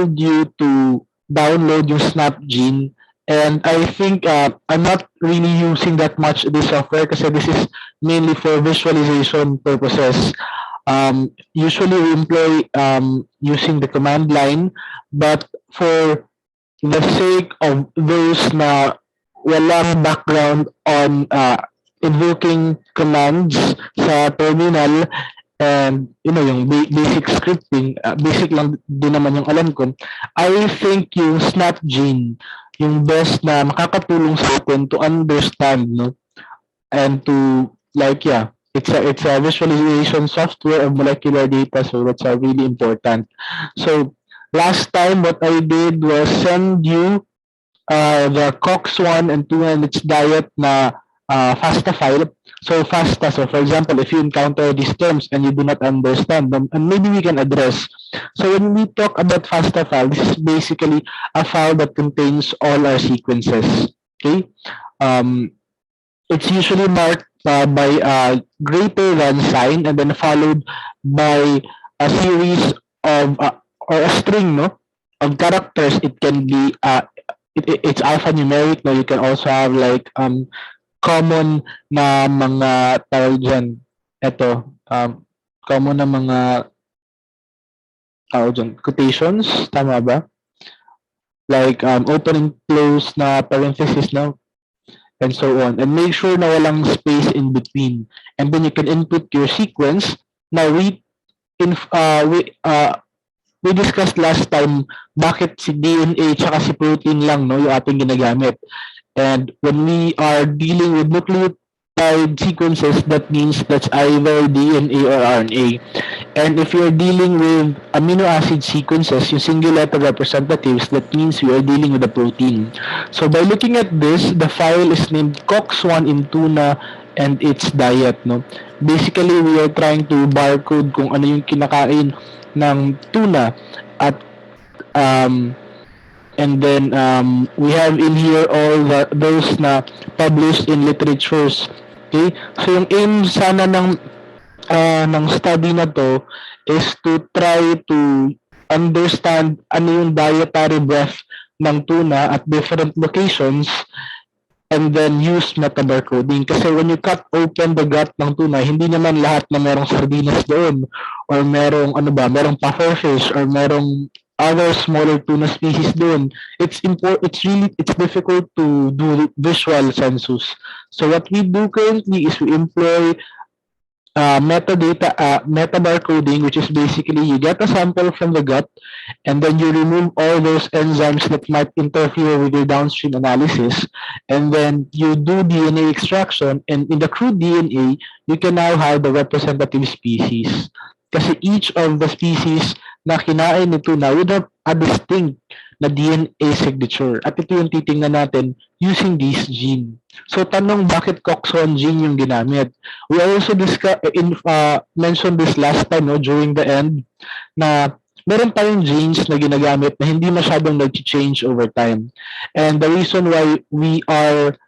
recommend you to download yung SnapGene. And I think I'm not really using that much this software kasi this is mainly for visualization purposes. Usually we employ using the command line, but for the sake of those na walang background on invoking commands sa terminal, and yung basic scripting, basic lang din naman yung alam ko, I think yung SnapGene yung best na makakatulong sa atin to understand, no, and to it's a visualization software of molecular data, so that's really important. So last time what I did was send you the COX-1 and 2 and its diet na FASTA file. So FASTA, so for example, if you encounter these terms and you do not understand them, and maybe we can address. So when we talk about FASTA file, this is basically a file that contains all our sequences. Okay, it's usually marked by a greater than sign and then followed by a series of or a string, no, of characters. It can be it's alphanumeric, no. You can also have like common na mga tawag dyan. Ito, common na mga tawag dyan, quotations, tama ba? Like open and close na parenthesis, no, and so on. And make sure na walang space in between. And then you can input your sequence. Now we discussed last time bakit si DNA tsaka si protein lang, no, yung ating ginagamit. And when we are dealing with nucleotide sequences, that means that's either DNA or RNA. And if you're dealing with amino acid sequences, yung single letter representatives, that means we are dealing with a protein. So by looking at this, the file is named COX-1 in tuna and its diet, no. Basically, we are trying to barcode kung ano yung kinakain ng tuna at and then we have in here all those na published in literatures. Okay, so yung aim sana ng study na to is to try to understand ano yung dietary breadth ng tuna at different locations and then use metabarcoding. Kasi when you cut open the gut ng tuna, hindi naman lahat na merong sardinas doon or merong merong pufferfish or merong other smaller tuna species doon. It's difficult to do visual census. So what we do currently is we employ metabarcoding, which is basically you get a sample from the gut and then you remove all those enzymes that might interfere with your downstream analysis, and then you do DNA extraction, and in the crude DNA you can now have the representative species. Kasi each of the species na kinain nito na would have a distinct na DNA signature. At ito yung titingnan natin using this gene. So tanong, bakit COX-1 gene yung ginamit? We also mentioned this last time, no, during the end, na meron pa yung genes na ginagamit na hindi masyadong nag-change over time. And the reason why we are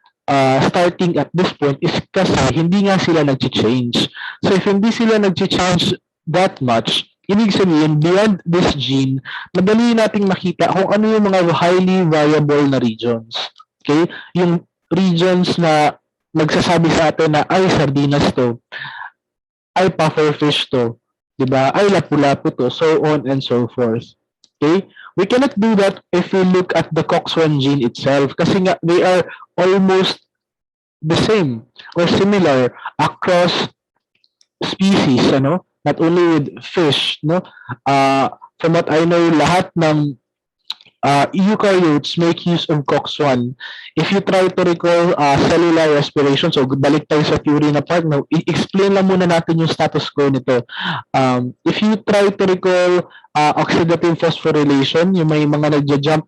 starting at this point is kasi hindi nga sila nag-change. So if hindi sila nag-change that much, ibig sabihin, beyond this gene, madali nating makita kung ano yung mga highly variable na regions. Okay? Yung regions na magsasabi sa atin na, ay, sardinas to, ay, pufferfish to, diba? Ay, lapu-lapu to, so on and so forth. Okay? We cannot do that if we look at the COX-1 gene itself kasi nga, they are almost the same or similar across species, ano? Not only with fish, no? From what I know, lahat ng eukaryotes make use of COX-1. If you try to recall cellular respiration, so balik tayo sa theory na part, no? I-explain lang muna natin yung status quo nito. If you try to recall oxidative phosphorylation, yung may mga nagja-jump,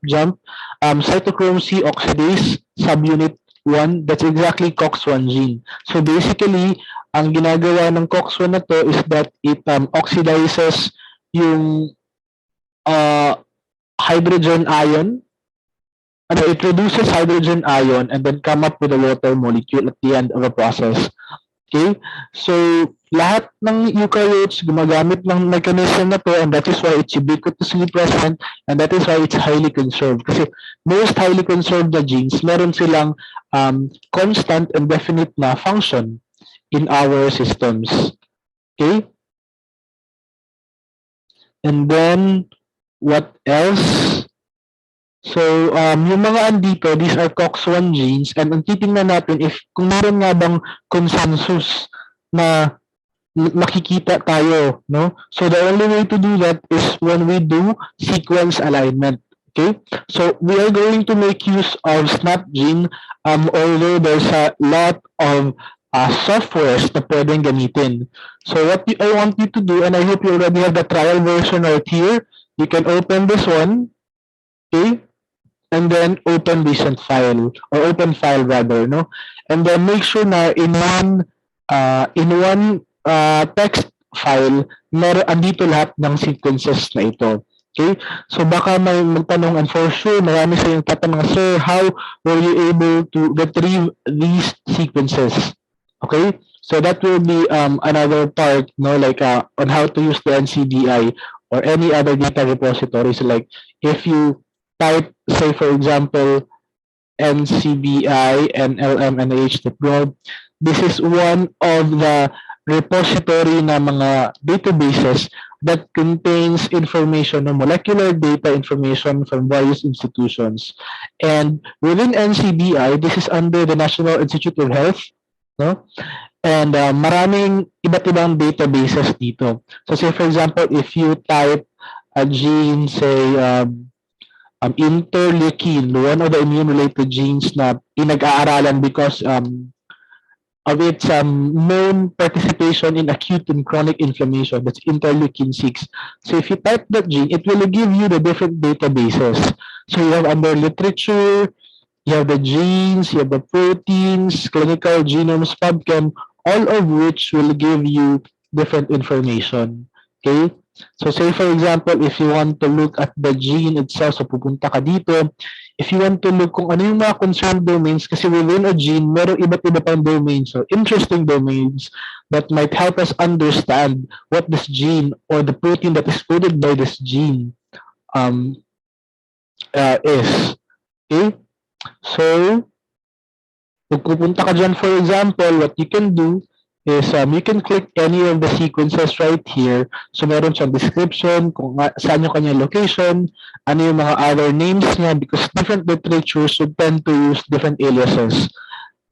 cytochrome C oxidase, subunit 1, that's exactly COX-1 gene. So basically, ang ginagawa ng COX-1 na to is that it oxidizes yung hydrogen ion. It reduces hydrogen ion and then come up with a water molecule at the end of a process. Okay? So lahat ng eukaryotes gumagamit ng mechanism na to, and that is why it's ubiquitously present, and that is why it's highly conserved. Kasi most highly conserved na genes, meron silang constant and definite na function in our systems. Okay? And then, what else? So, yung mga andito, these are COX-1 genes, and ang titingnan natin if kung meron nga bang consensus na makikita tayo, no? So the only way to do that is when we do sequence alignment. Okay? So we are going to make use of SnapGene, although there's a lot of softwares na pwedeng gamitin. So what I want you to do, and I hope you already have the trial version right here, you can open this one, okay? And then open recent file, or open file rather, no? And then make sure na in one text file, andito lahat ng sequences na ito. Okay? So baka may magtanong, and for sure, marami sa yung tatanong, sir, how were you able to retrieve these sequences? Okay? So that will be another part, no, like on how to use the NCBI or any other data repository. So like if you type, say for example, NCBI and LMNH.gov, this is one of the repository na mga databases that contains information, molecular data information from various institutions. And within NCBI, this is under the National Institute of Health, no? And maraming iba't ibang databases dito. So say for example, if you type a gene, say interleukin, one of the immune-related genes na pinag-aaralan because of its known participation in acute and chronic inflammation, that's interleukin 6. So if you type that gene, it will give you the different databases. So you have under literature, you have the genes, you have the proteins, clinical genomes, PubChem, all of which will give you different information. Okay? So say for example, if you want to look at the gene itself, so pupunta ka dito, if you want to look kung ano yung mga concerned domains, kasi within a gene, merong iba't iba pang domains, so interesting domains that might help us understand what this gene or the protein that is coded by this gene is. Okay? So, kung pupunta ka dyan, for example, what you can do is you can click any of the sequences right here. So meron siyang description, kung saan yung kanyang location, ano yung mga other names niya, because different literatures would tend to use different aliases.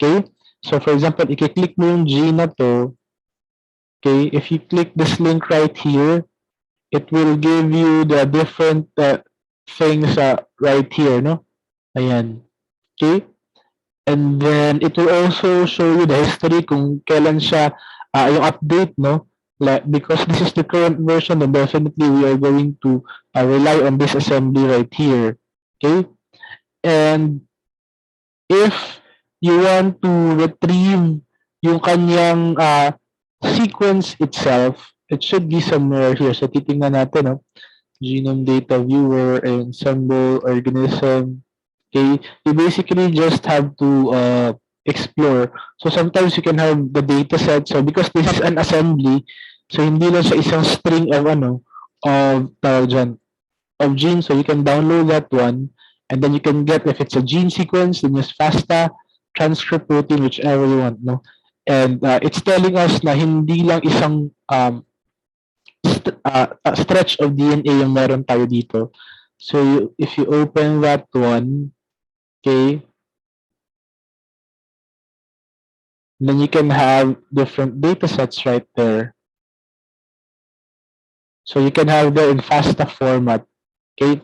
Okay? So for example, i-click mo yung gene na to. Okay? If you click this link right here, it will give you the different things right here, no? Ayan. Okay? And then it will also show you the history kung kailan siya yung update, no? Like, because this is the current version, then definitely we are going to rely on this assembly right here. Okay? And if you want to retrieve yung kanyang sequence itself, it should be somewhere here. So titingnan natin, no? Genome data viewer and symbol organism. Okay, you basically just have to explore. So sometimes you can have the data set. So because this is an assembly, so hindi lang siya isang string of of genes. So you can download that one, and then you can get, if it's a gene sequence, then use FASTA, transcript protein, whichever you want, no? And it's telling us na hindi lang isang stretch of DNA yung meron tayo dito. So if you open that one, okay, then you can have different data sets right there. So you can have them in FASTA format. Okay.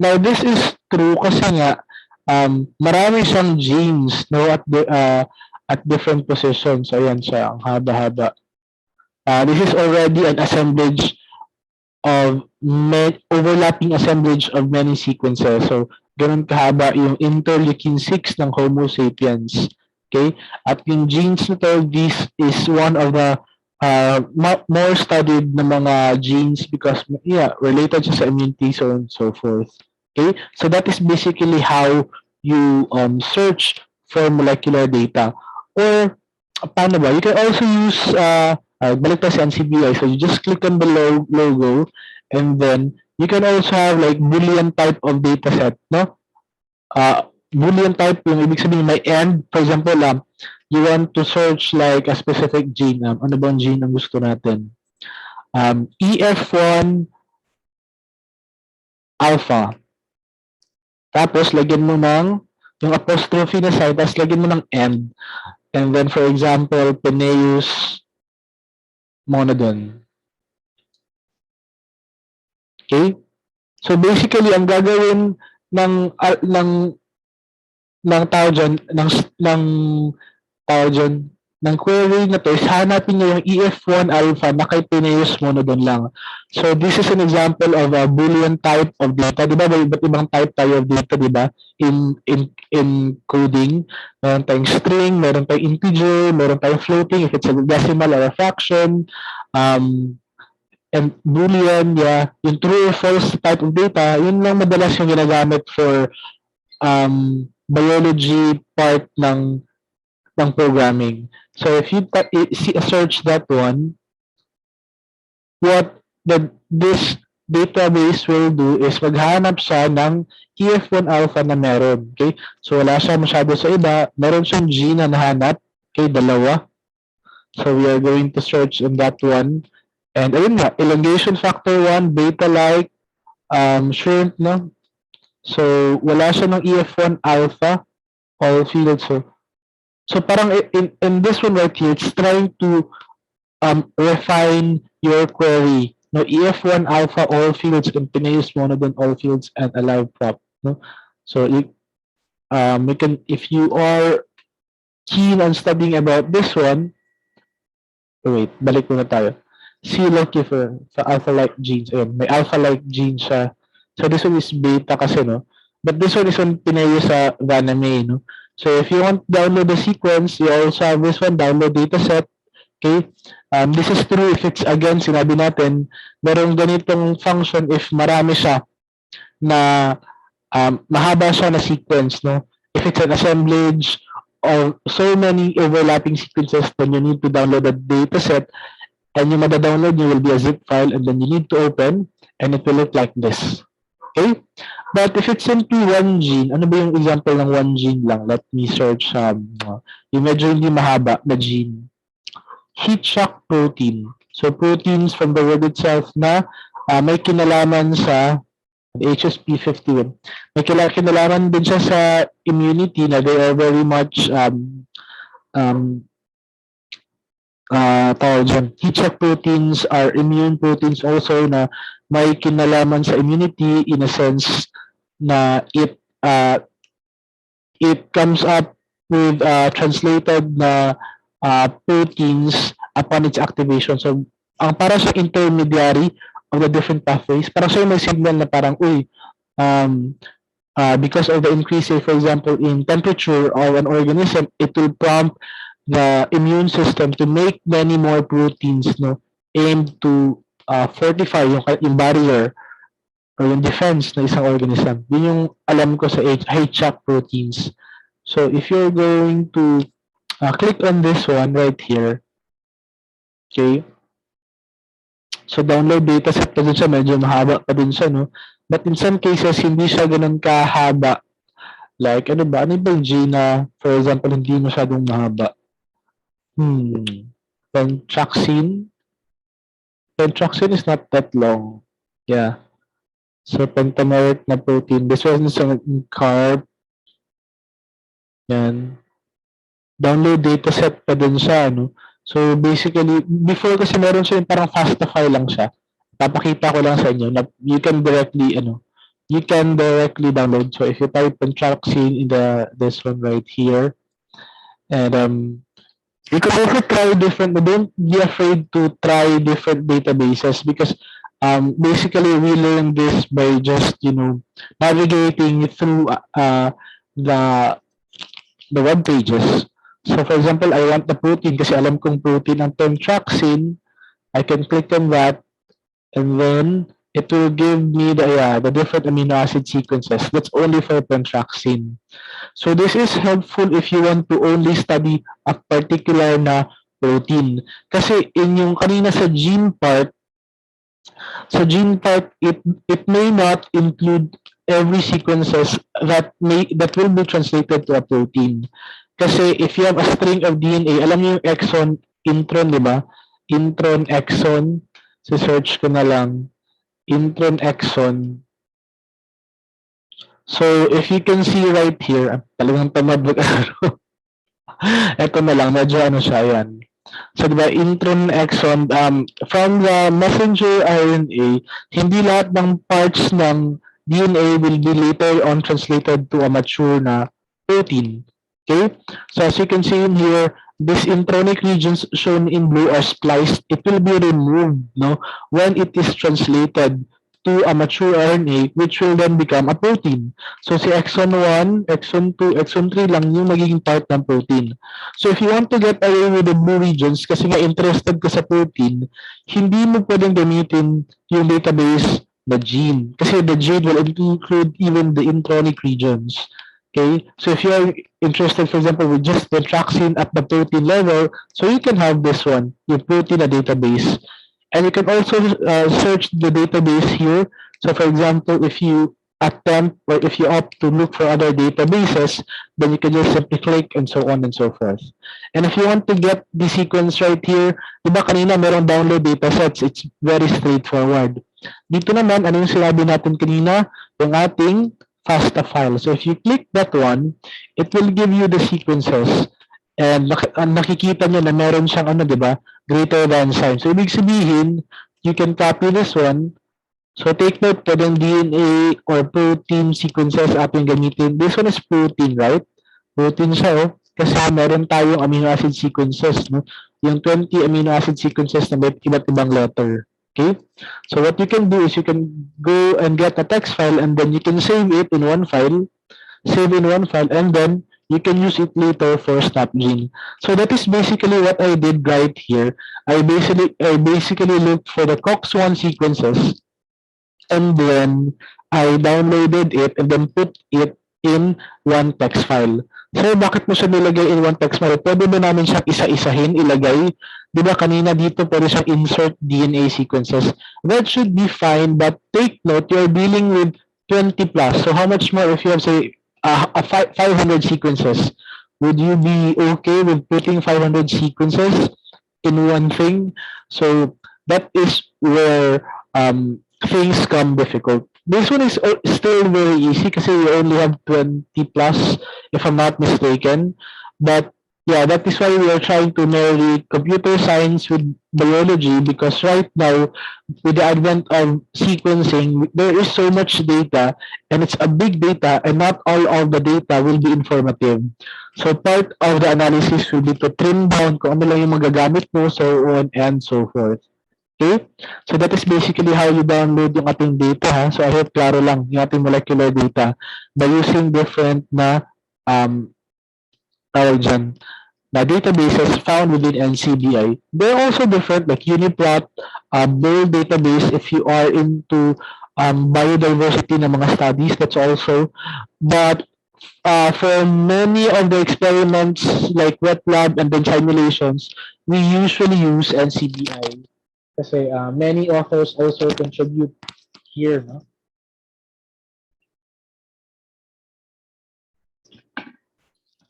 Now this is true kasi nga marami siyang genes, no, at different positions. So ayan siya, ang haba-haba. This is already an assemblage of overlapping assemblage of many sequences. So ganun kahaba yung interleukin 6 ng Homo sapiens. Okay? At yung genes na to, this is one of the more studied na mga genes because related siya sa immunity, so on and so forth. Okay? So that is basically how you search for molecular data. Or paano ba? You can also use balik tayo sa NCBI. So you just click on the logo, and then you can also have like Boolean type of data set, no? Boolean type, yung ibig sabihin may and. For example, you want to search like a specific gene. Ano bang gene ang gusto natin? EF1 alpha. Tapos, lagyan mo ng yung apostrophe na side, tapos lagyan mo ng and. And then, for example, Peneus monodon. Okay? So, basically, ang gagawin ng tao dyan, ng query na to is hanapin niya yung EF1 alpha na kay Peneus monodon lang. So this is an example of a Boolean type of data. Di ba? May iba't ibang type tayo of data, di ba? In coding, meron tayong string, meron tayong integer, meron tayong floating, if it's a decimal or a fraction, and Boolean, yeah, yung true or false type of data, yun lang madalas yung ginagamit for biology part ng programming. So if you search that one, what this database will do is maghanap siya ng EF1 alpha na meron. Okay? So wala siya masyado sa iba. Meron siyang gene na nahanap. Okay, dalawa. So we are going to search on that one. And ayun nga, elongation factor 1, beta-like, shrimp, no? So wala siya ng EF1 alpha, all fields. So parang in this one right here, it's trying to refine your query. No, EF1 alpha all fields, continuous monodon all fields, and alive prop. No, so you can, if you are keen on studying about this one, wait, balik muna tayo. See like for alpha-like genes, may alpha-like gene siya. So this one is beta kasi, no? But this one is on pinayo sa Vaname, no? So if you want to download the sequence, you also have this one, download dataset. Okay? This is true if it's, again, sinabi natin, merong ganitong function if marami siya na mahaba siya na sequence, no? If it's an assemblage of so many overlapping sequences, then you need to download the dataset, and yung mada-download nyo will be a zip file, and then you need to open, and it will look like this. Okay? But if it's into one gene, ano ba yung example ng one gene lang? Let me search yung medyo hindi mahaba na gene. Heat shock protein. So proteins from the word itself na may kinalaman sa HSP51. May kinalaman din siya sa immunity na they are very much heat shock proteins are immune proteins also na may kinalaman sa immunity in a sense na it comes up with translated na proteins upon its activation. So, ang para sa intermediary of the different pathways, parang siya may signal na parang, because of the increase, say, for example, in temperature of an organism, it will prompt the immune system to make many more proteins, no, aimed to fortify yung barrier or yung defense ng isang organism. Yun yung alam ko sa heat shock proteins. So if you're going to click on this one right here, okay, so download dataset pa din siya, medyo mahaba pa din siya, no? But in some cases, hindi siya ganun kahaba. Like, ano ba yung gene for example, hindi masyadong mahaba? Pentraxin is not that long. Yeah. So, pentameric na protein. This one is a carb. Yan. Download dataset pa din siya, no? So, basically, before kasi meron siya yung parang fastify lang siya. Papakita ko lang sa inyo na you can directly download. So, if you type pentraxin in this one right here, and you can also try different, but don't be afraid to try different databases because basically we learn this by just, navigating through the web pages. So for example, I want the protein kasi alam kong protein ang pentraxin. I can click on that and then it will give me the different amino acid sequences. That's only for pentraxin. So this is helpful if you want to only study a particular na protein. Kasi in yung kanina sa gene part, it may not include every sequences that will be translated to a protein. Kasi if you have a string of DNA, alam niyo yung exon, intron, di ba? Intron, exon. Search ko na lang. Intron, exon. So, if you can see right here, talagang tamad mag-aro. Ito na lang, medyo ano siya, yan. So, diba, intron exon, from the messenger RNA, hindi lahat ng parts ng DNA will be later on translated to a mature na protein. Okay? So, as you can see in here, these intronic regions shown in blue are spliced. It will be removed, no, when it is translated to a mature RNA, which will then become a protein. So, si exon 1, exon 2, exon 3 lang yung magiging part ng protein. So if you want to get away with the blue regions, kasi nga interested ka sa protein, hindi mo pwedeng gamitin yung database na gene. Kasi the gene will include even the intronic regions. Okay? So if you're interested, for example, with just the traxine at the protein level, so you can have this one, your protein a database. And you can also search the database here. So for example, if you attempt or if you opt to look for other databases, then you can just simply click and so on and so forth. And if you want to get the sequence right here, di ba kanina merong download datasets, it's very straightforward. Dito naman, ano yung sinabi natin kanina? Yung ating FASTA file. So if you click that one, it will give you the sequences. And nakikita nyo na meron siyang ano, di ba? Greater than sign. So ibig sabihin, you can copy this one. So take note, pwedeng DNA or protein sequences ating gamitin. This one is protein, right? Protein siya, oh. Kasi meron tayong amino acid sequences, no? Yung 20 amino acid sequences na may iba't ibang letter. Okay? So what you can do is you can go and get a text file and then you can save it in one file, and then you can use it later for SnapGene. So that is basically what I did right here. I basically looked for the COX-1 sequences and then I downloaded it and then put it in one text file. So, bakit mo siya nilagay in one text file? Pwede ba namin siyang isa-isahin, ilagay? Di ba kanina dito pwede siyang insert DNA sequences. That should be fine, but take note, you're dealing with 20 plus. So, how much more if you have, say, 500 sequences? Would you be okay with putting 500 sequences in one thing? So, that is where things come difficult. This one is still very easy kasi you only have 20 plus, if I'm not mistaken. But yeah, that is why we are trying to marry computer science with biology, because right now, with the advent of sequencing, there is so much data and it's a big data and not all of the data will be informative. So part of the analysis will be to trim down kung ano lang yung magagamit mo, so on and so forth. Okay? So that is basically how you download yung ating data. Ha? So I hope klaro lang yung ating molecular data by using different na tawag dyan, na databases found within NCBI. They're also different, like UniProt, Bull database if you are into biodiversity na mga studies, that's also. But for many of the experiments like wet lab and then simulations, we usually use NCBI. Kasi many authors also contribute here, no?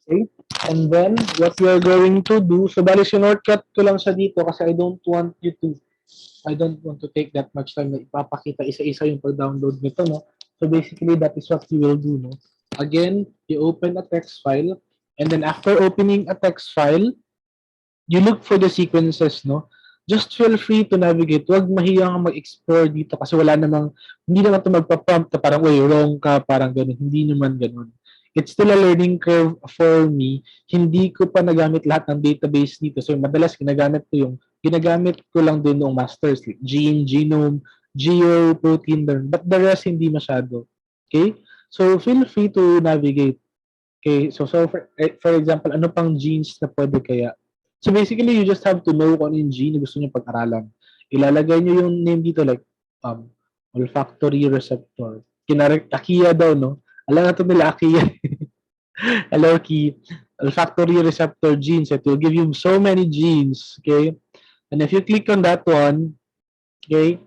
Okay. And then, what you're going to do, so bali sinortcut ko lang siya dito kasi I don't want to take that much time na ipapakita isa-isa yung pag-download nito, no? So basically, that is what you will do, no? Again, you open a text file, and then after opening a text file, you look for the sequences, no? Just feel free to navigate. Huwag mahiyang mag-explore dito kasi hindi naman ito magpa-prompt na parang, uy, wrong ka, parang ganun. Hindi naman ganun. It's still a learning curve for me. Hindi ko pa nagamit lahat ng database dito. So, madalas ginagamit ko lang din noong masters, like gene, genome, geo, protein, but the rest hindi masyado. Okay? So, feel free to navigate. Okay? So for example, ano pang genes na pwede kaya? So basically, you just have to know kung ano yung gene na gusto nyo pag-aralan. Ilalagay nyo yung name dito like olfactory receptor. Akia daw, no? Alam na ito nila, Akia. Hello, Ki. olfactory receptor genes. It will give you so many genes, okay? And if you click on that one, okay,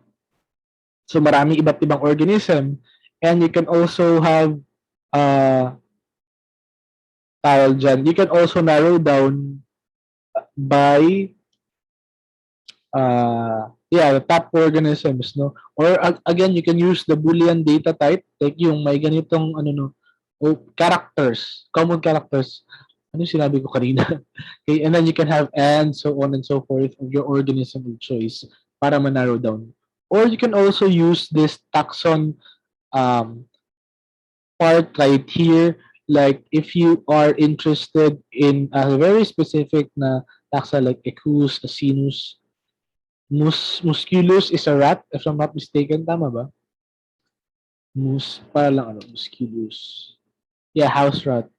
so maraming iba't ibang organism. And you can also have, tawag dyan, you can also narrow down by, yeah, the top organisms, no? Or again, you can use the Boolean data type, like yung may ganitong, ano, no, o characters, common characters. Ano yung sinabi ko kanina? Okay, and then you can have and so on and so forth of your organism of choice para ma-narrow down. Or you can also use this taxon um, part right here. Like if you are interested in a very specific na taxa like Equus, Asinus, Musculus is a rat, if I'm not mistaken. Tama ba? Para lang ano, Musculus. Yeah, house rat.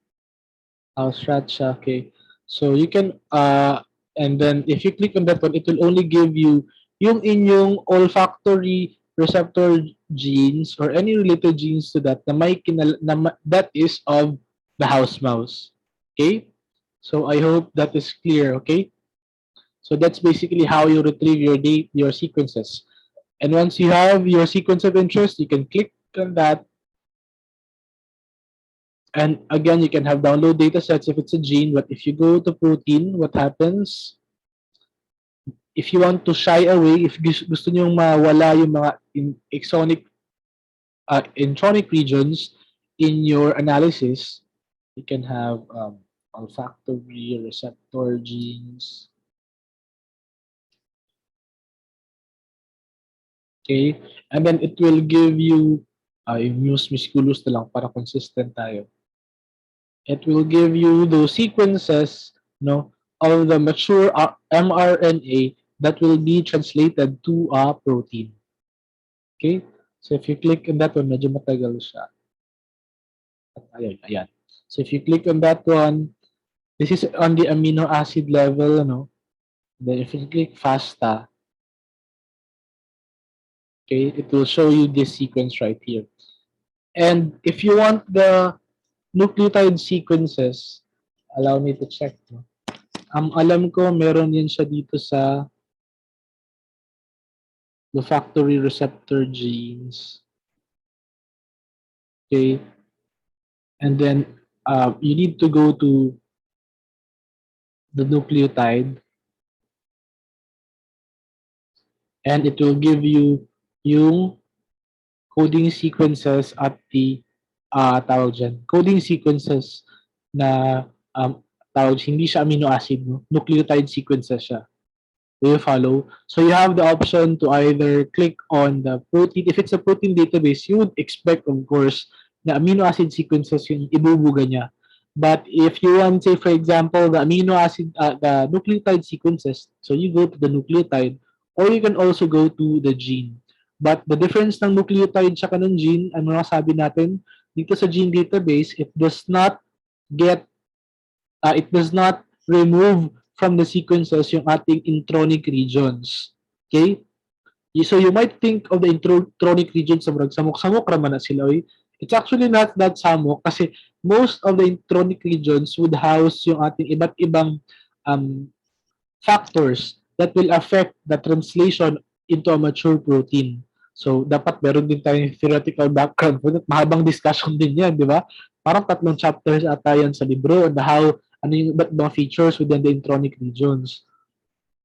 House rat siya, okay. So you can, and then if you click on that one, it will only give you yung inyong olfactory receptor genes or any related genes to that na may that is of the house mouse. Okay? So I hope that is clear, okay? So that's basically how you retrieve your sequences. And once you have your sequence of interest, you can click on that. And again, you can have download data sets if it's a gene, but if you go to protein, what happens? If you want to shy away, if gusto nyo mawala yung mga intronic regions in your analysis, you can have olfactory receptor genes. Okay? And then it will give you yung muse musculus na lang para consistent tayo. It will give you those sequences, no, of the mature mRNA that will be translated to a protein. Okay? So if you click on that one, medyo matagal siya. Ayan. So if you click on that one, this is on the amino acid level, no? Then if you click FASTA, okay, it will show you this sequence right here. And if you want the nucleotide sequences, allow me to check. No? Alam ko, meron yan siya dito sa the factory receptor genes. Okay. And then you need to go to the nucleotide and it will give you yung coding sequences at the tawag dyan, coding sequences na tawag, hindi siya amino acid, no? Nucleotide sequences siya. Do you follow? So you have the option to either click on the protein. If it's a protein database, you would expect, of course, na amino acid sequences yung ibubuga niya. But if you want, say, for example, the amino acid, the nucleotide sequences, so you go to the nucleotide, or you can also go to the gene. But the difference ng nucleotide sa ng gene, ano na sabi natin, dito sa gene database, it does not remove from the sequences yung ating intronic regions. Okay? So you might think of the intronic regions sa samok-samok raman na sila. It's actually not that samok kasi most of the intronic regions would house yung ating iba't ibang factors that will affect the translation into a mature protein. So, dapat meron din tayong theoretical background for that. Mahabang discussion din yan, di ba? Parang 3 chapters ata yan sa libro on how, ano yung iba't mga features within the intronic regions.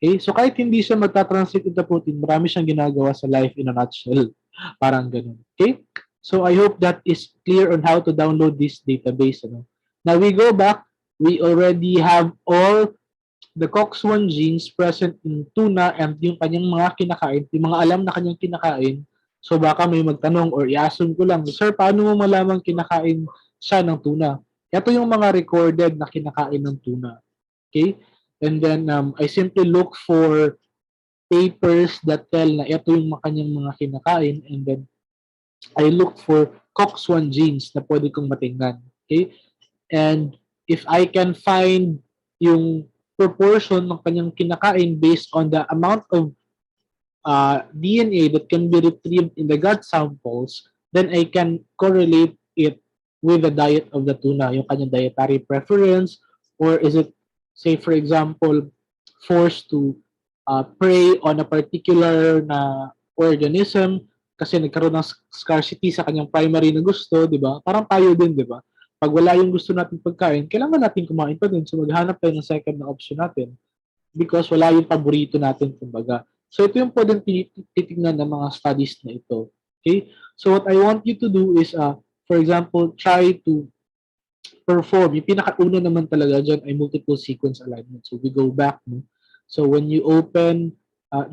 Okay? So, kahit hindi siya magta-translate into protein, marami siyang ginagawa sa life in a nutshell. Parang ganun. Okay? So, I hope that is clear on how to download this database. Ano? Now, we go back. We already have all the COX-1 genes present in tuna and yung kanyang mga kinakain, yung mga alam na kanyang kinakain. So baka may magtanong or i-assume ko lang, Sir, paano mo malamang kinakain siya ng tuna? Ito yung mga recorded na kinakain ng tuna. Okay? And then I simply look for papers that tell na ito yung kanyang mga kinakain and then I look for COX-1 genes na pwede kong matingnan. Okay? And if I can find yung proportion ng kanyang kinakain based on the amount of DNA that can be retrieved in the gut samples, then I can correlate it with the diet of the tuna, yung kanyang dietary preference, Or is it, say for example, forced to prey on a particular na organism kasi nagkaroon ng scarcity sa kanyang primary na gusto, di ba? Parang tayo din, di ba? Pag wala yung gusto natin pagkain, kailangan natin kumain pa din. So maghanap tayo ng second na option natin because wala yung paborito natin, kumbaga. So ito yung pwedeng titignan ng mga studies na ito. Okay? So what I want you to do is, for example, try to perform. Yung pinakauna naman talaga dyan ay multiple sequence alignment. So we go back. No? So when you open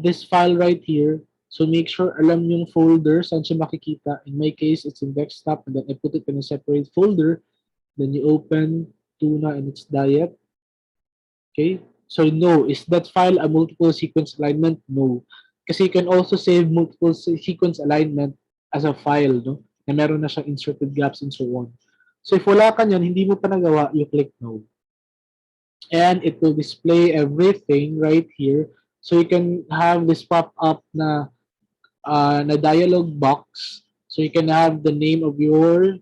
this file right here, so make sure alam yung folder saan siya makikita. In my case, it's in desktop, and then I put it in a separate folder. Then you open tuna and its diet. Okay? So no, is that file a multiple sequence alignment? No. Kasi you can also save multiple sequence alignment as a file, no? Na meron na siyang inserted gaps and so on. So if wala ka niyan, hindi mo pa nagawa, you click no. And it will display everything right here. So you can have this pop-up na dialog box. So you can have the name of your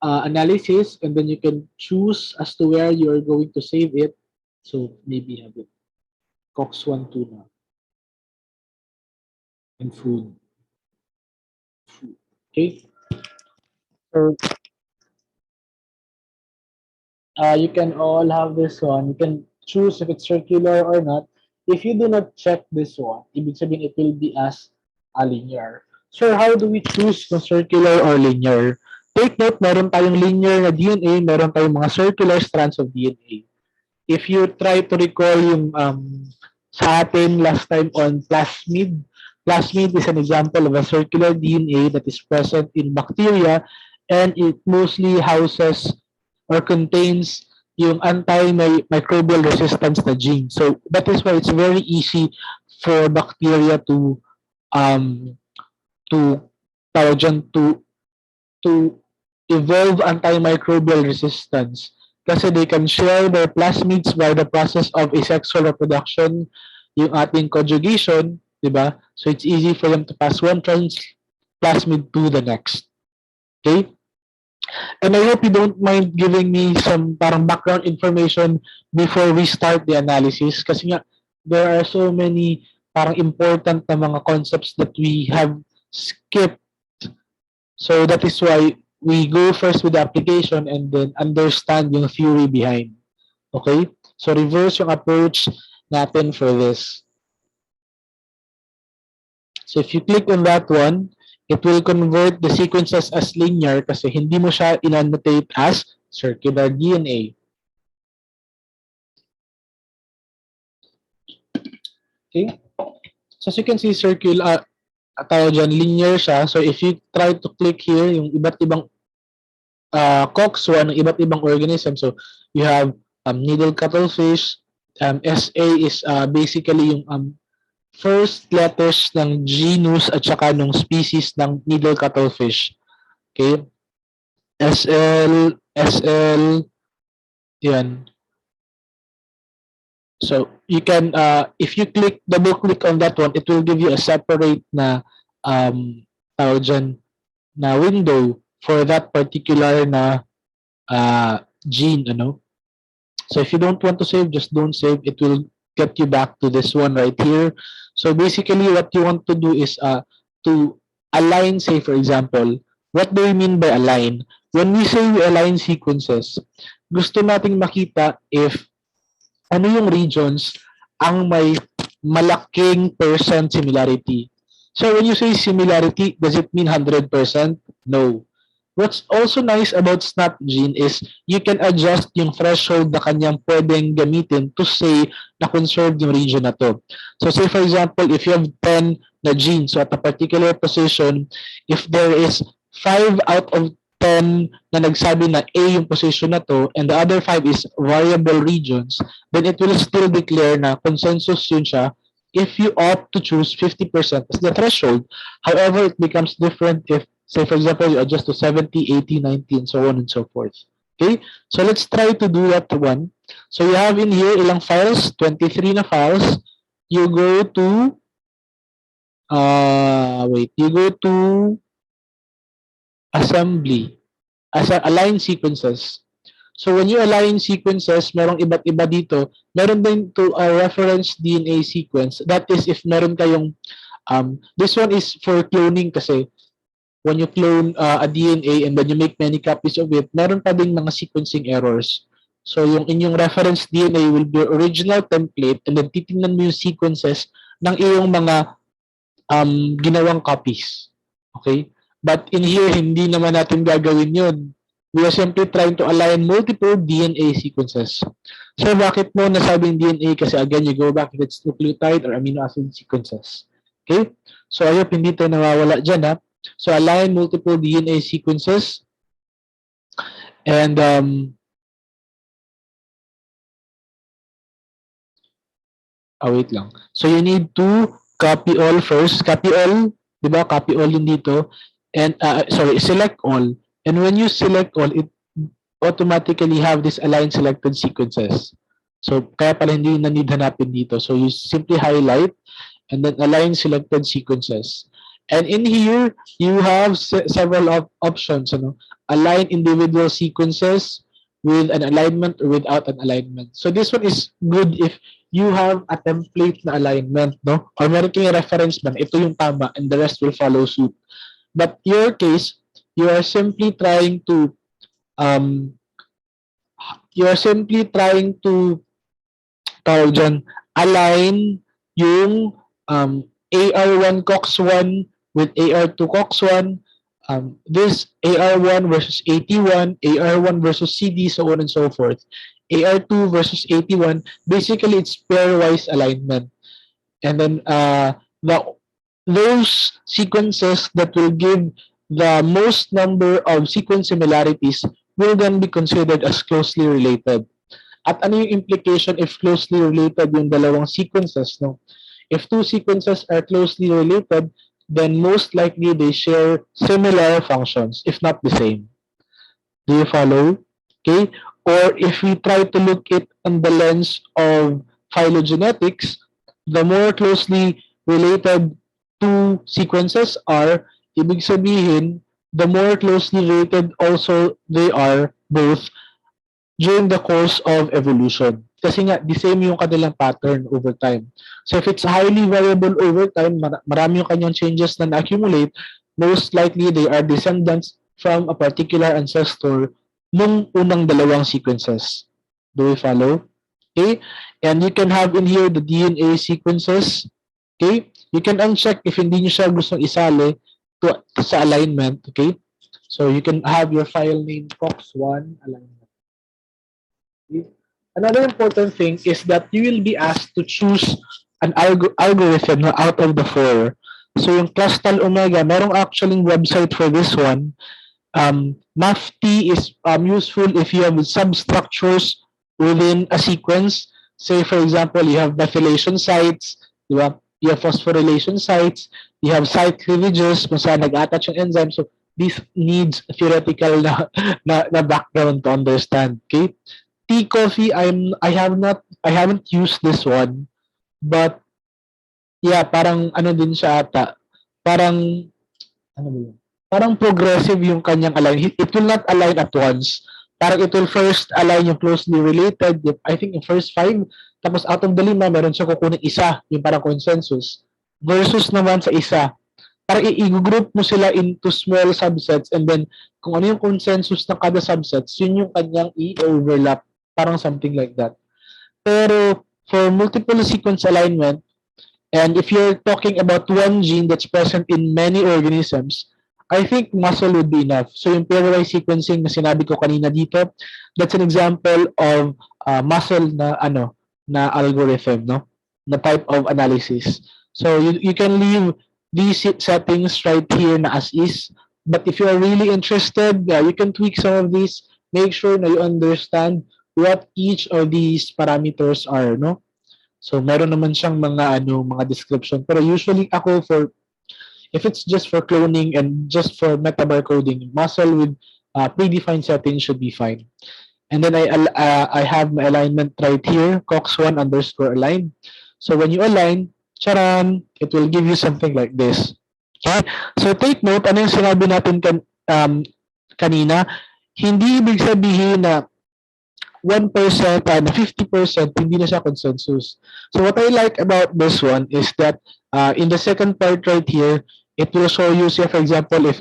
analysis, and then you can choose as to where you are going to save it. So maybe have it Cox1 tuna and food. Okay. So you can all have this one. You can choose if it's circular or not. If you do not check this one, ibig sabihin it will be as a linear. So how do we choose kung circular or linear? Take note, meron tayong linear na DNA, meron tayong mga circular strands of DNA. If you try to recall yung sa atin last time on plasmid, plasmid is an example of a circular DNA that is present in bacteria, and it mostly houses or contains yung antimicrobial resistance na gene. So that is why it's very easy for bacteria um to tawag dyan, to evolve antimicrobial resistance kasi they can share their plasmids by the process of asexual reproduction, yung ating conjugation, di ba? So it's easy for them to pass one plasmid to the next. Okay? And I hope you don't mind giving me some parang background information before we start the analysis kasi nga there are so many parang important na mga concepts that we have skipped. So that is why we go first with the application and then understand yung theory behind. Okay? So reverse yung approach natin for this. So if you click on that one, it will convert the sequences as linear kasi hindi mo siya in-annotate as circular DNA. Okay? So as you can see, circular, tawag dyan, linear siya. So if you try to click here, yung iba't ibang COX-1 ng iba't ibang organism. So you have needle cuttlefish. SA is basically yung first letters ng genus at saka ng species ng needle cuttlefish. Okay? SL, yan. So you can, if you double click on that one, it will give you a separate na tawag dyan, na window for that particular na gene, ano. So if you don't want to save, just don't save. It will get you back to this one right here. So basically, what you want to do is to align, say for example, what do we mean by align? When we say we align sequences, gusto nating makita if ano yung regions ang may malaking percent similarity. So when you say similarity, does it mean 100%? No. What's also nice about SnapGene is you can adjust yung threshold na kanyang pwedeng gamitin to say na conserve yung region na to. So say for example, if you have 10 na genes, so at a particular position, if there is 5 out of 10 na nagsabi na A yung position na to and the other 5 is variable regions, then it will still declare na consensus yun siya if you opt to choose 50% as the threshold. However, it becomes different if, say for example, you adjust to 70, 80, 90, and so on and so forth. Okay? So let's try to do that one. So you have in here ilang files? 23 na files. You go to, you go to assembly, as align sequences. So when you align sequences, merong iba't iba dito. Meron din to a reference DNA sequence. That is if meron kayong, this one is for cloning kasi when you clone a DNA and then you make many copies of it, meron pa ding mga sequencing errors. So yung inyong reference DNA will be original template and then titingnan mo yung sequences ng iyong mga ginawang copies. Okay? But in here, hindi naman natin gagawin yun. We are simply trying to align multiple DNA sequences. So bakit mo nasabing DNA? Kasi again, you go back if it's nucleotide or amino acid sequences. Okay? So I hope hindi tayo nawawala dyan ha. So align multiple DNA sequences and wait lang. So you need to copy all first. Copy all, di ba? Copy all yun dito. And select all. And when you select all, it automatically have this align selected sequences. So kaya pala hindi na need hanapin dito. So you simply highlight and then align selected sequences. And in here, you have several options. Align individual sequences with an alignment or without an alignment. So this one is good if you have a template na alignment, no? Or meron kayong reference man, ito yung tama and the rest will follow suit. But your case, you are simply trying to align yung AR1 COX1 with AR2 COX1, this AR1 versus AT1, AR1 versus CD, so on and so forth. AR2 versus AT1, basically it's pairwise alignment. And then those sequences that will give the most number of sequence similarities will then be considered as closely related. At ano yung implication if closely related yung dalawang sequences, no? If two sequences are closely related, then most likely they share similar functions, if not the same. Do you follow? Okay? Or if we try to look it on the lens of phylogenetics, the more closely related two sequences are, ibig sabihin, the more closely related also they are both during the course of evolution. Kasi nga, the same yung kanilang pattern over time. So if it's highly variable over time, marami yung kanyang changes na na-accumulate, most likely they are descendants from a particular ancestor nung unang dalawang sequences. Do we follow? Okay? And you can have in here the DNA sequences. Okay? You can uncheck if hindi nyo siya gustong isali sa alignment. Okay? So you can have your file name COX1 alignment. Another important thing is that you will be asked to choose an algorithm out of the four. So yung Clustal Omega, merong actually website for this one. MAFT is useful if you have substructures within a sequence. Say, for example, you have methylation sites, di ba? You have phosphorylation sites, you have site cleavages kung saan nag-attach yung enzyme. So this needs theoretical na background to understand. Okay? Tea coffee, I haven't used this one, but yeah, parang ano din siya ata. Parang ano ba yun? Parang progressive yung kanyang align. It will not align at once. Parang it will first align yung closely related. I think yung first 5, tapos out of the 5, meron siya kukunin isa, yung parang consensus. Versus naman sa isa, parang i-group mo sila into small subsets and then kung ano yung consensus ng kada subsets, yun yung kanyang i-overlap. Parang something like that. Pero for multiple sequence alignment, and if you're talking about one gene that's present in many organisms, I think muscle would be enough. So yung pairwise sequencing na sinabi ko kanina dito, that's an example of muscle na algorithm, no? Na type of analysis. So you can leave these settings right here na as is. But if you are really interested, you can tweak some of these. Make sure na you understand what each of these parameters are, no? So meron naman siyang mga description. Pero usually ako if it's just for cloning and just for metabar coding, muscle with predefined settings should be fine. And then I have my alignment right here, COX1 underscore align. So when you align, charan, it will give you something like this. Okay? So take note, ano yung sinabi natin kanina? Hindi ibig sabihin na 1% and 50%, hindi na siya consensus. So what I like about this one is that in the second part right here, it will show you, say for example, if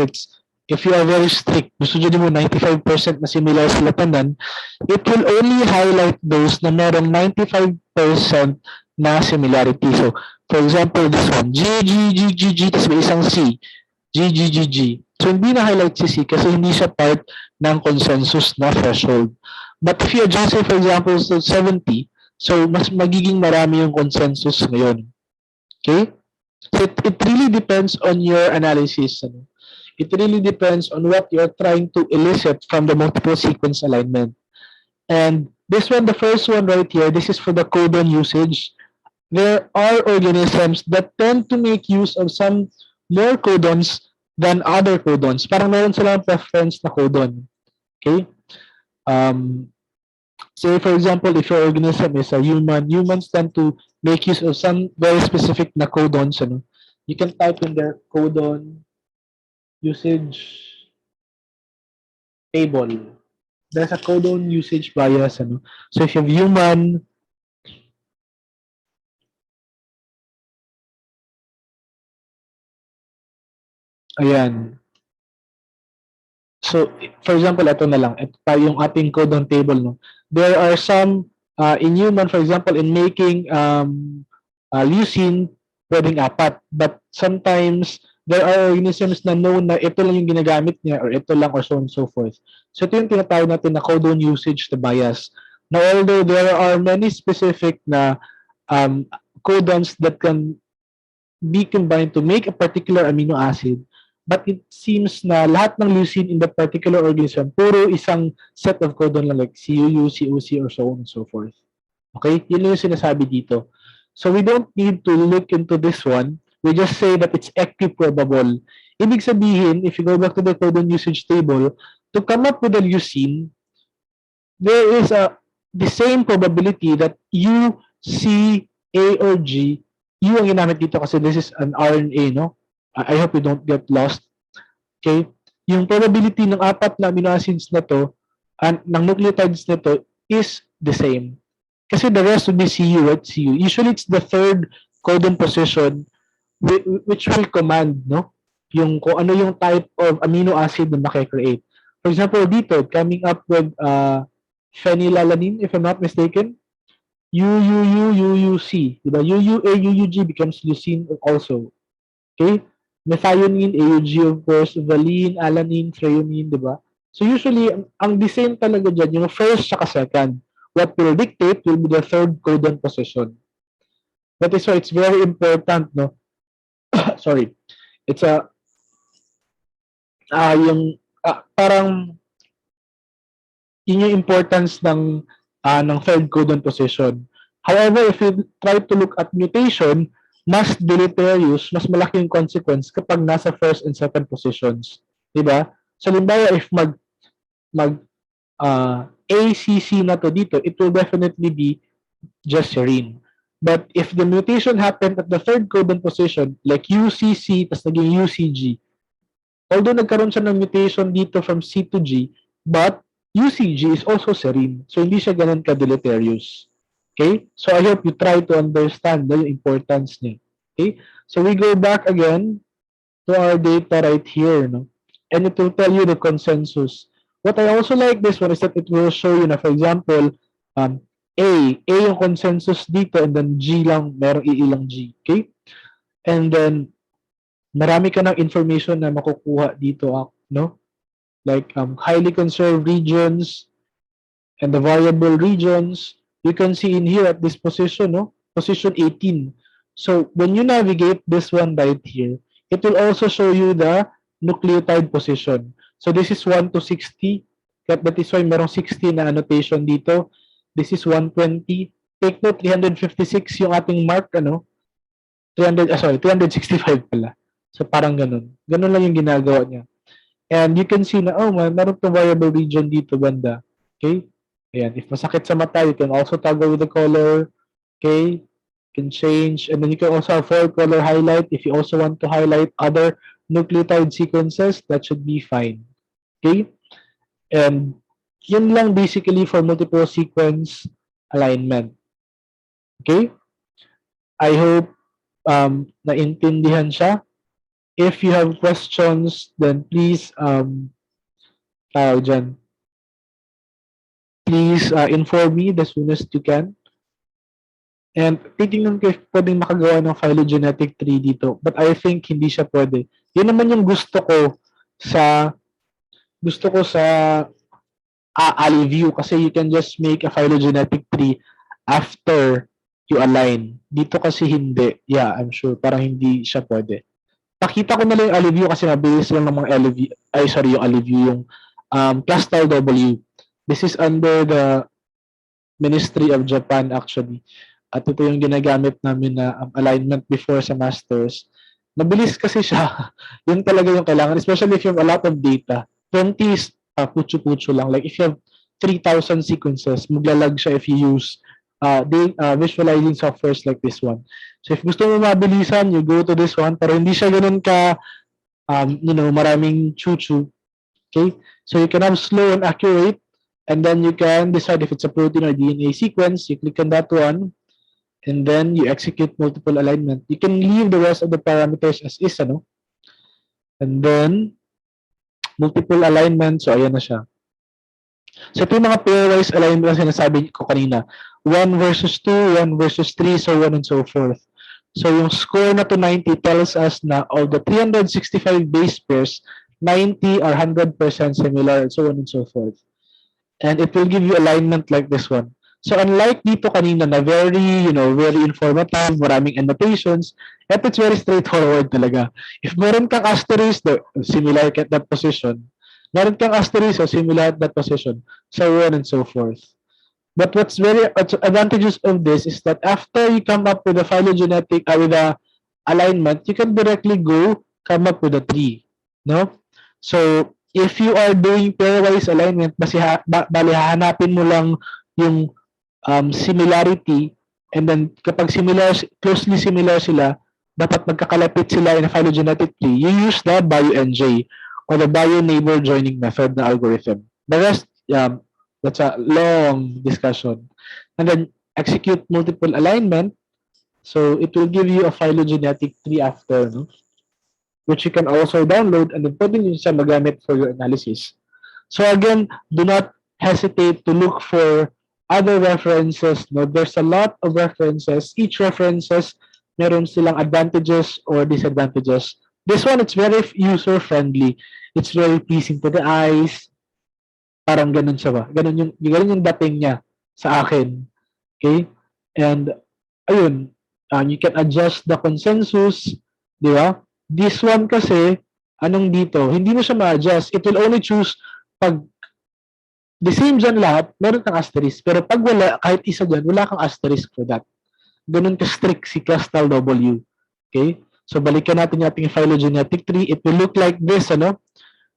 you are very strict, gusto nyo mo 95% na similar sila tanan, it will only highlight those na merong 95% na similarity. So, for example, this one, G, G, G, G, G, tapos may isang C, G, G, G, G. So, hindi na-highlight si C kasi hindi siya part ng consensus na threshold. But if you adjust it, for example, to 70, so mas magiging marami yung consensus ngayon. Okay? So it really depends on your analysis. Ano? It really depends on what you're trying to elicit from the multiple sequence alignment. And this one, the first one right here, this is for the codon usage. There are organisms that tend to make use of some more codons than other codons. Parang meron silang preference na codon. Okay? Say, for example, if your organism is a human, humans tend to make use of some very specific na codons. Ano? You can type in there codon usage table. There's a codon usage bias. Ano? So if you have human, ayan. So, for example, ito na lang. Ito pa yung ating codon table. No? There are some, in human, for example, in making leucine, pwedeng apat. But sometimes, there are organisms na known na ito lang yung ginagamit niya or ito lang or so on and so forth. So, ito yung tinatawag natin na codon usage to bias. Now, although there are many specific na codons that can be combined to make a particular amino acid, but it seems na lahat ng leucine in that particular organism, puro isang set of codon lang like CUU, COC, or so on and so forth. Okay? Yun yung sinasabi dito. So we don't need to look into this one. We just say that it's equiprobable. Ibig sabihin, if you go back to the codon usage table, to come up with a leucine, there is the same probability that U, C, A, or G, U ang ginamit dito kasi this is an RNA, no? I hope you don't get lost. Okay? Yung probability ng apat na amino acids na to, and ng nucleotides na to, is the same. Kasi the rest would be CU, right? CU. Usually, it's the third codon position which will command, no? Yung kung ano yung type of amino acid na makikreate. For example, dito, coming up with phenylalanine, if I'm not mistaken, UUC. Diba? UUA, UUG becomes leucine also. Okay? Methionine, AUG of course, valine, alanine, threonine, di ba? So usually, ang design talaga dyan, yung first saka second. What will dictate will be the third codon position. That is why it's very important, no? Sorry. It's parang yun yung importance ng third codon position. However, if you try to look at mutation, mas deleterious, mas malaki yung consequence kapag nasa first and second positions. Diba? So, limbawa, if ACC na to dito, it will definitely be just serine. But if the mutation happened at the third codon position, like UCC, tas naging UCG, although nagkaroon siya ng mutation dito from C to G, but UCG is also serine. So, hindi siya ganun ka-deleterious. Okay? So, I hope you try to understand the importance niya. Okay? So, we go back again to our data right here. No? And it will tell you the consensus. What I also like this one is that it will show you na, for example, A yung consensus dito, and then G lang, merong ilang G. Okay? And then, marami ka ng information na makukuha dito, no? Like highly conserved regions and the variable regions. You can see in here at this position, no? Position 18. So when you navigate this one right here, it will also show you the nucleotide position. So this is 1 to 60. That is why merong 60 na annotation dito. This is 120. Take note, 356 yung ating mark, ano? 365 pala. So parang ganun. Ganun lang yung ginagawa niya. And you can see na, oh, meron to variable region dito, banda. Okay? Ayan. If masakit sa mata, you can also toggle with the color. Okay? You can change. And then you can also have full color highlight. If you also want to highlight other nucleotide sequences, that should be fine. Okay? And Yun lang basically for multiple sequence alignment. Okay? I hope naintindihan siya. If you have questions, then please tawag dyan, please inform me the soonest you can. And titingnan ko if pwedeng makagawa ng phylogenetic tree dito. But I think hindi siya pwede. Yun naman yung sa gusto ko sa view kasi you can just make a phylogenetic tree after you align. Dito kasi hindi. Yeah, I'm sure. Parang hindi siya pwede. Pakita ko na lang yung aliview kasi mabilis lang ng mga aliview. Ay, sorry, yung aliview. Yung Clustal W. This is under the Ministry of Japan actually. At ito yung ginagamit namin na alignment before sa masters. Mabilis kasi siya. Yun talaga yung kailangan. Especially if you have a lot of data. 20 is putyo-putyo lang. Like if you have 3,000 sequences, maglalag siya if you use visualizing softwares like this one. So if gusto mo mabilisan, you go to this one. Pero hindi siya ganun ka, maraming chuchu. Okay? So you can have slow and accurate, and then you can decide if it's a protein or DNA sequence. You click on that one, and then you execute multiple alignment. You can leave the rest of the parameters as is, ano? And then, multiple alignment. So, ayan na siya. So, ito yung mga pairwise alignment na sinasabi ko kanina. 1 versus 2, 1 versus 3, so on and so forth. So, yung score na to 90 tells us na of the 365 base pairs, 90 are 100% similar, so on and so forth. And it will give you alignment like this one. So unlike dito kanina na very, very informative, maraming annotations, it's very straightforward talaga. If meron kang asterisk, similar at that position. Meron kang asterisk, similar at that position. So on and so forth. But what's very advantageous of this is that after you come up with a phylogenetic, with a alignment, you can directly come up with a tree. No? So, if you are doing pairwise alignment, bali hahanapin mo lang yung similarity, and then kapag closely similar sila, dapat magkakalapit sila in a phylogenetic tree. You use the BioNJ or the bio-neighbor joining method na algorithm. The rest, that's a long discussion. And then execute multiple alignment. So it will give you a phylogenetic tree after, no? Which you can also download and then pwede nyo siya magamit for your analysis. So again, do not hesitate to look for other references. No? There's a lot of references. Each references, meron silang advantages or disadvantages. This one, it's very user-friendly. It's very pleasing to the eyes. Parang ganun siya ba? Ganun yung dating niya sa akin. Okay? And, ayun, you can adjust the consensus. Di ba? This one kasi, anong dito? Hindi mo siya ma-adjust. It will only choose pag the same dyan lahat, meron kang asterisk. Pero pag wala, kahit isa dyan, wala kang asterisk for that. Ganun ka-strict si Clustal W. Okay? So, balikan natin yung ating phylogenetic tree. It will look like this, ano?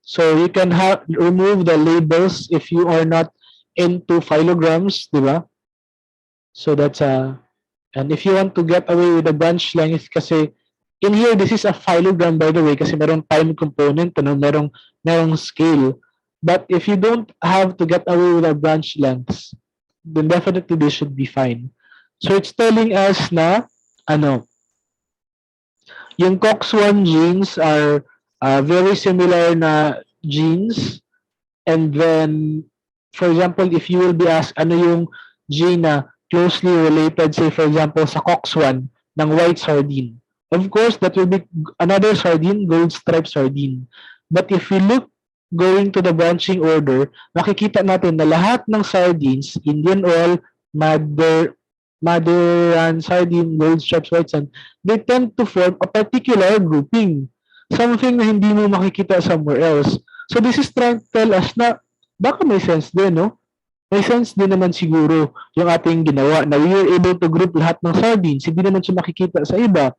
So, you can remove the labels if you are not into phylograms, di ba? So, that's and if you want to get away with the branch length, kasi in here, this is a phylogram, by the way, kasi merong time component, ano? Merong scale. But if you don't have to get away with our branch lengths, then definitely this should be fine. So it's telling us na, yung COX-1 genes are very similar na genes. And then, for example, if you will be asked, ano yung gene na closely related, say for example, sa COX-1 ng white sardine. Of course, that will be another sardine, gold striped sardine. But if we look going to the branching order, makikita natin na lahat ng sardines, Indian oil, Maderan sardine, gold stripes, white sand, they tend to form a particular grouping. Something na hindi mo makikita somewhere else. So this is trying to tell us na baka may sense din, no? May sense din naman siguro yung ating ginawa na we were able to group lahat ng sardines. Hindi naman siya makikita sa iba.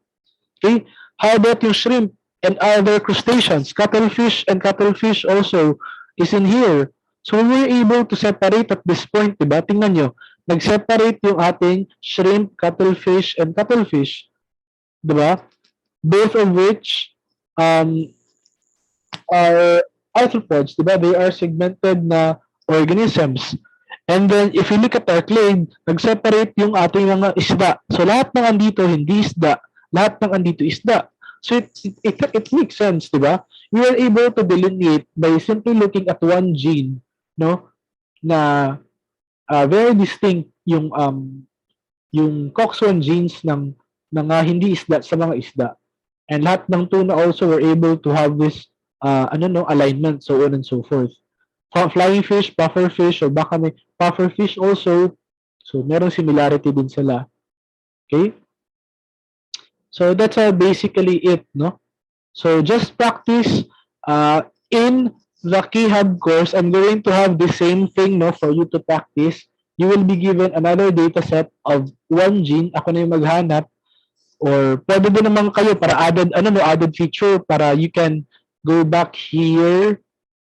Okay? How about yung shrimp and other crustaceans? Cuttlefish and cuttlefish also is in here. So we were able to separate at this point, diba? Tingnan nyo. Nag-separate yung ating shrimp, cuttlefish, and cuttlefish. Diba? Both of which are arthropods, diba? They are segmented na organisms. And then, if you look at our claim, nag-separate yung ating mga isda. So, lahat ng andito, hindi isda. Lahat ng andito, isda. So, it makes sense, di ba? We are able to delineate by simply looking at one gene, no? Na very distinct yung COX-1 genes ng mga hindi isda sa mga isda. And lahat ng tuna also were able to have this alignment, so on and so forth. Flying fish, puffer fish, or baka may puffer fish also. So, merong similarity din sila. Okay? So, that's basically it, no? So, just practice in the Keyhub course. I'm going to have the same thing, no, for you to practice. You will be given another data set of one gene. Ako na yung maghanap. Or pwede din naman kayo para added feature para you can go back here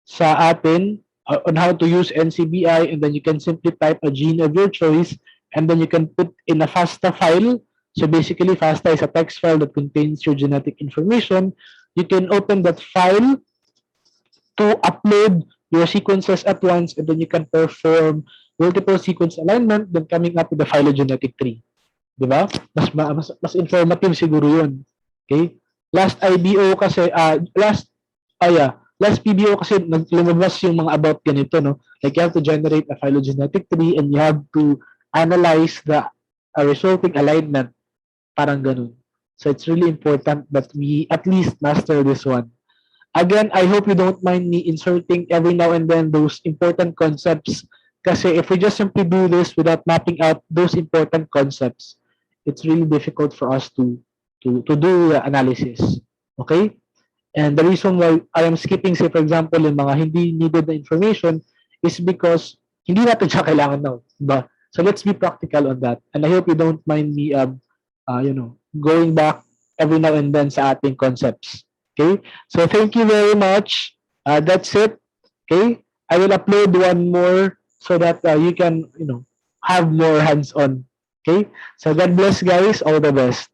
sa atin on how to use NCBI, and then you can simply type a gene of your choice, and then you can put in a FASTA file. So basically, FASTA is a text file that contains your genetic information. You can open that file to upload your sequences at once, and then you can perform multiple sequence alignment, then coming up with the phylogenetic tree. Diba? Mas informative siguro yun. Okay? Last IBO kasi, last PBO kasi lumabas yung mga about ganito, no? Like you have to generate a phylogenetic tree and you have to analyze the resulting alignment. Parang ganun. So it's really important that we at least master this one. Again, I hope you don't mind me inserting every now and then those important concepts, kasi if we just simply do this without mapping out those important concepts, it's really difficult for us to do the analysis. Okay? And the reason why I am skipping, say for example, yung mga hindi needed na information is because hindi natin siya kailangan now. Diba? So let's be practical on that. And I hope you don't mind me, going back every now and then sa ating concepts. Okay? So thank you very much. That's it. Okay? I will upload one more so that you can, have more hands-on. Okay? So God bless, guys. All the best.